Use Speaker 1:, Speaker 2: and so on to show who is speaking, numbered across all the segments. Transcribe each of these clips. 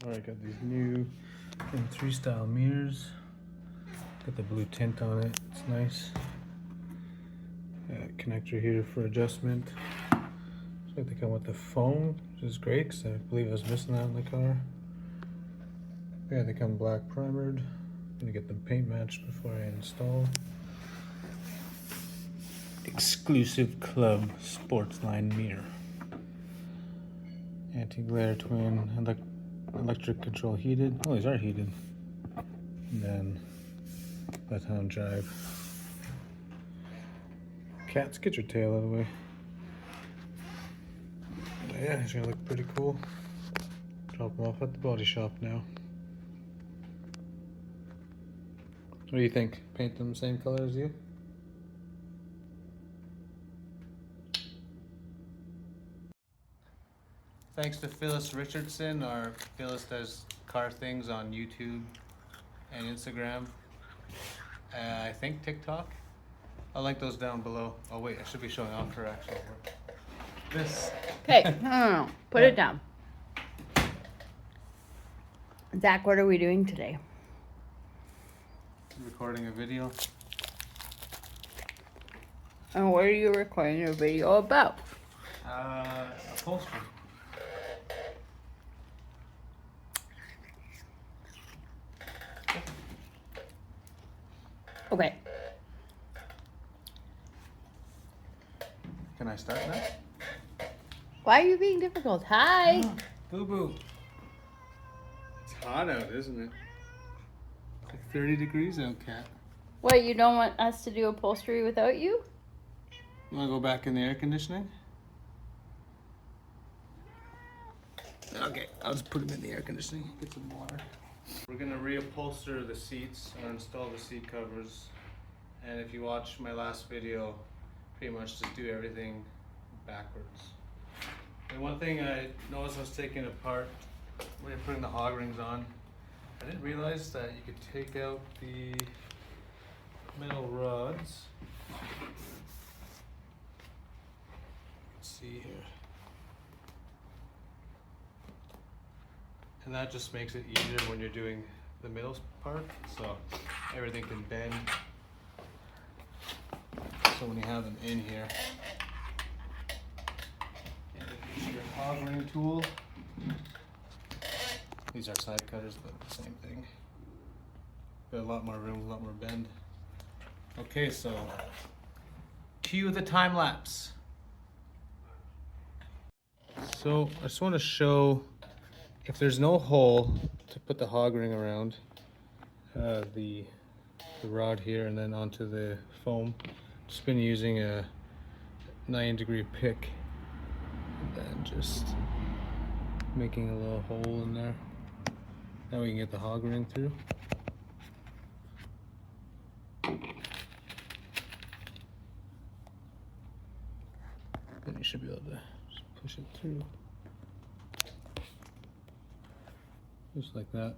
Speaker 1: Alright, got these new M3 style mirrors. Got the blue tint on it, it's nice. Connector here for adjustment. So they come with the phone, which is great because I believe I was missing that in the car. Yeah, they come black primered. I'm gonna get them paint matched before I install. Exclusive club sports line mirror. Anti-glare twin, electric control heated. Oh, these are heated. And then left-hand drive. Cats, get your tail out of the way. But yeah, it's gonna look pretty cool. Drop them off at the body shop now. What do you think? Paint them the same color as you? Thanks to Phyllis Richardson, or Phyllis does car things on YouTube and Instagram. I think TikTok. I'll link those down below. Oh wait, I should be showing off her actual work. This.
Speaker 2: Okay, no. Put it down. Zach, what are we doing today?
Speaker 1: Recording a video.
Speaker 2: And what are you recording a video about?
Speaker 1: Upholstery.
Speaker 2: Okay.
Speaker 1: Can I start now?
Speaker 2: Why are you being difficult? Hi.
Speaker 1: Boo boo. It's hot out, isn't it? It's like 30 degrees out, Cat.
Speaker 2: What, you don't want us to do upholstery without you?
Speaker 1: You want to go back in the air conditioning? Okay, I'll just put them in the air conditioning. Get some water. We're gonna reupholster the seats or install the seat covers. And if you watch my last video, pretty much just do everything backwards. And one thing I noticed I was taking apart when you're putting the hog rings on, I didn't realize that you could take out the metal rods. Let's see here. And that just makes it easier when you're doing the middle part, so everything can bend. So when you have them in here, use your hog ring tool. These are side cutters, but the same thing. Got a lot more room, a lot more bend. Okay, so cue the time lapse. So I just want to show, if there's no hole to put the hog ring around, the rod here and then onto the foam, just been using a 90-degree pick and then just making a little hole in there. Now we can get the hog ring through. Then you should be able to just push it through. Just like that.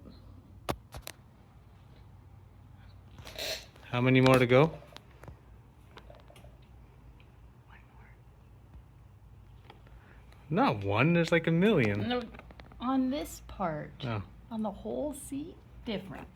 Speaker 1: How many more to go? Not one, there's like a million.
Speaker 2: No, on this part.
Speaker 1: Oh.
Speaker 2: On the whole seat, different.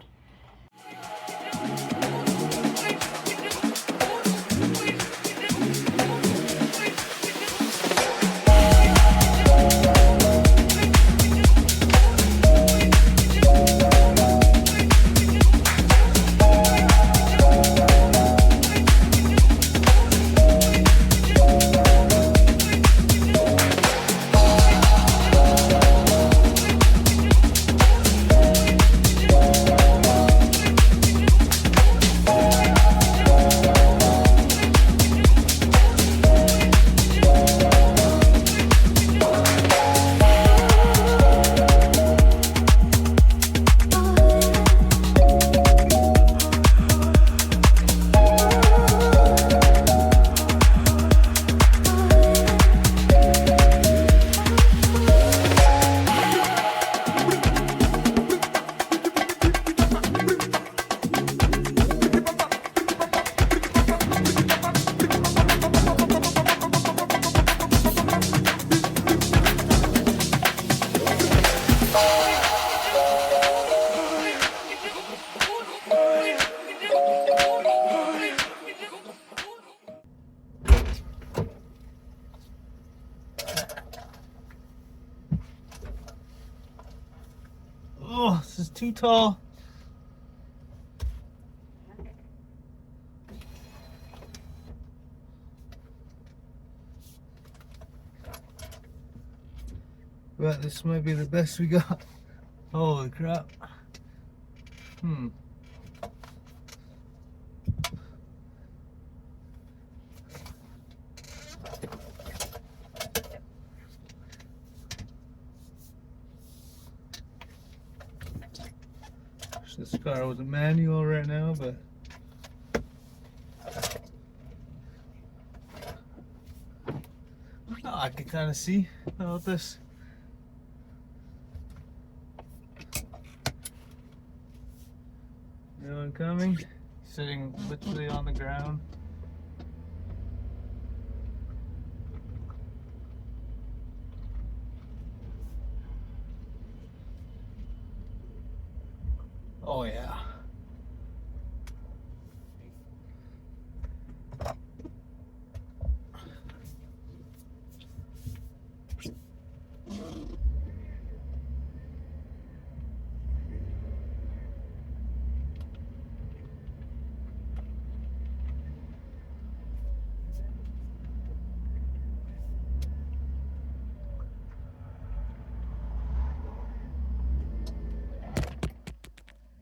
Speaker 1: Oh, this is too tall. But this might be the best we got. Holy crap. Wish this car was a manual right now, but oh, I can kind of see about this. No one coming. Sitting literally on the ground. Oh yeah.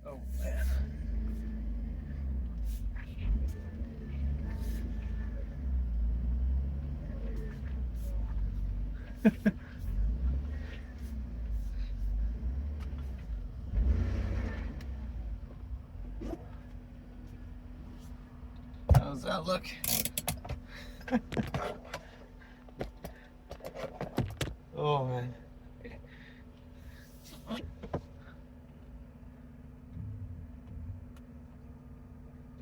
Speaker 1: Oh man. How's that look? Oh man.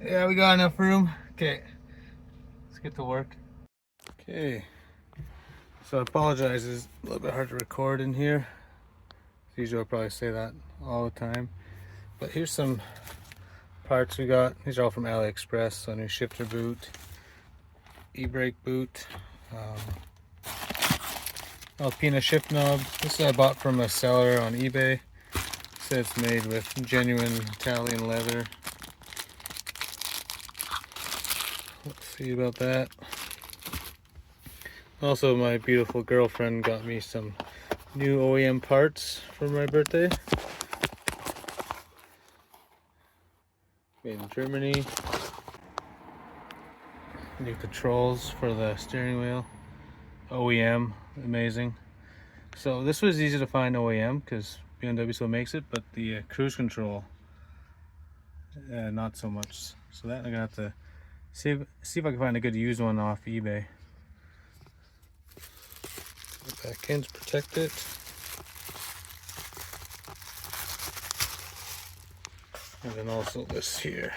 Speaker 1: Yeah, we got enough room. Okay, let's get to work. Okay, so I apologize, it's a little bit hard to record in here. As usual, I'll probably say that all the time. But here's some parts we got. These are all from AliExpress. So new shifter boot, e-brake boot, Alpina shift knob. This I bought from a seller on eBay. It says it's made with genuine Italian leather. Let's see about that. Also, my beautiful girlfriend got me some new OEM parts for my birthday. Made in Germany. New controls for the steering wheel. OEM, amazing. So this was easy to find OEM because BMW still makes it, but the cruise control, not so much. So that I'm gonna have to see if I can find a good used one off eBay. The back end's protected. And then also this here.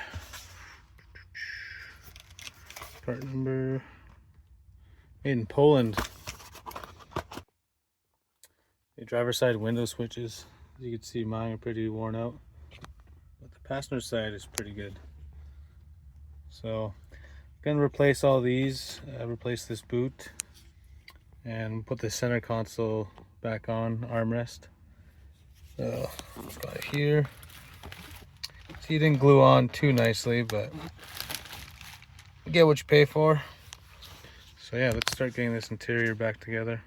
Speaker 1: Part number, made in Poland. The driver's side window switches. As you can see, mine are pretty worn out. But the passenger side is pretty good. So, I'm gonna replace all these, replace this boot, and put the center console back on, armrest. So, it's got here. See, it didn't glue on too nicely, but you get what you pay for. So yeah, let's start getting this interior back together.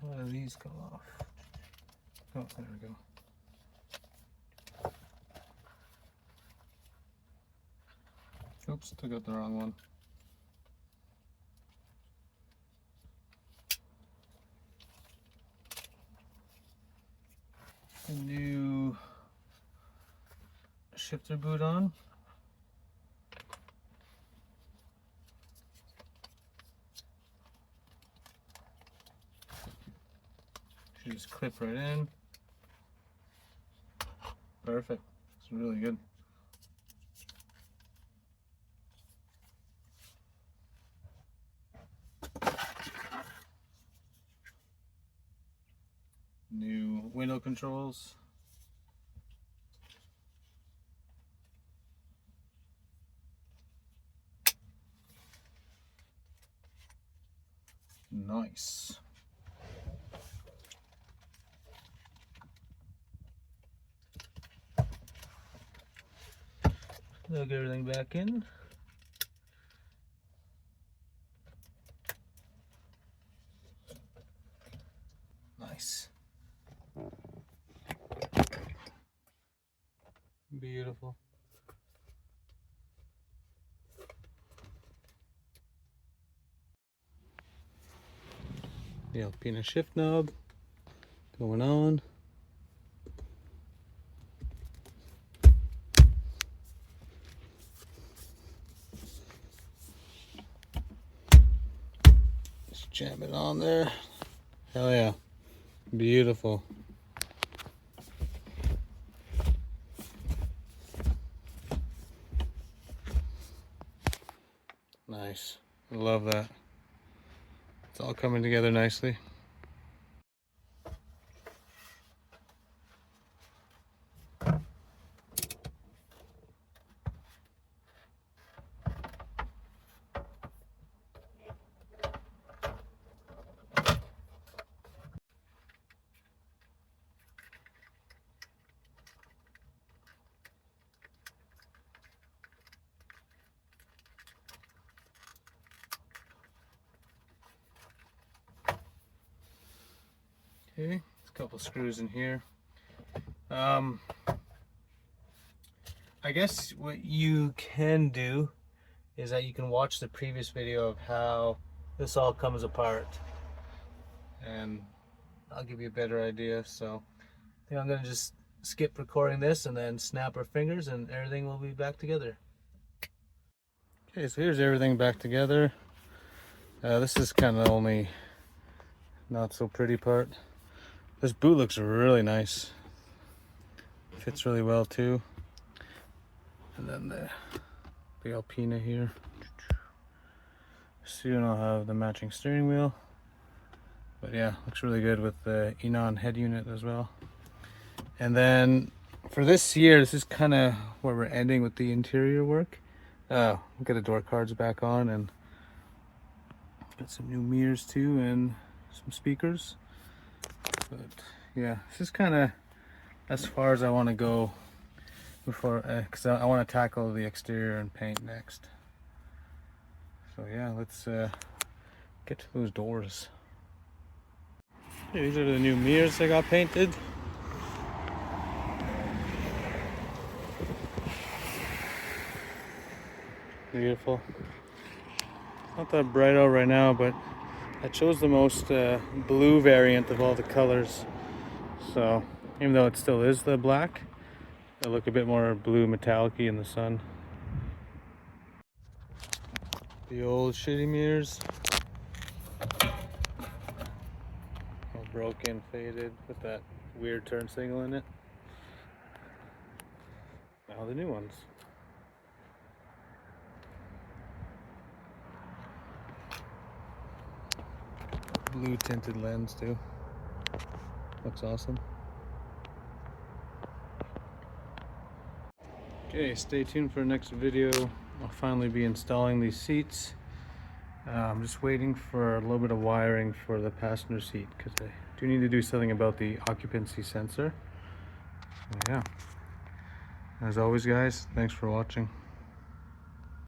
Speaker 1: How do these come off? Oh, there we go. Oops, took out the wrong one. A new shifter boot on. Should just clip right in. Perfect. It's really good. New window controls. Nice. Plug everything back in. Nice. Beautiful. The Alpina shift knob going on. Just jam it on there. Hell yeah. Beautiful. Nice. I love that. It's all coming together nicely. Okay, a couple screws in here. I guess what you can do is that you can watch the previous video of how this all comes apart, and I'll give you a better idea. So I think I'm gonna just skip recording this and then snap our fingers and everything will be back together. Okay, so here's everything back together. This is kind of the only not so pretty part. This boot looks really nice. Fits really well too. And then the Alpina here. Soon I'll have the matching steering wheel. But yeah, looks really good with the Enon head unit as well. And then for this year, this is kind of where we're ending with the interior work. We'll get the door cards back on and got some new mirrors too and some speakers. But yeah, this is kind of as far as I want to go before, because I want to tackle the exterior and paint next. So yeah, let's get to those doors. Okay, these are the new mirrors that got painted. Beautiful. It's not that bright out right now, but I chose the most blue variant of all the colors. So even though it still is the black, it'll look a bit more blue metallic-y in the sun. The old shitty mirrors. All broken, faded, with that weird turn signal in it. Now the new ones. Blue tinted lens too. Looks awesome. Okay, stay tuned for the next video. I'll finally be installing these seats. I'm just waiting for a little bit of wiring for the passenger seat because I do need to do something about the occupancy sensor. So yeah. As always guys, thanks for watching.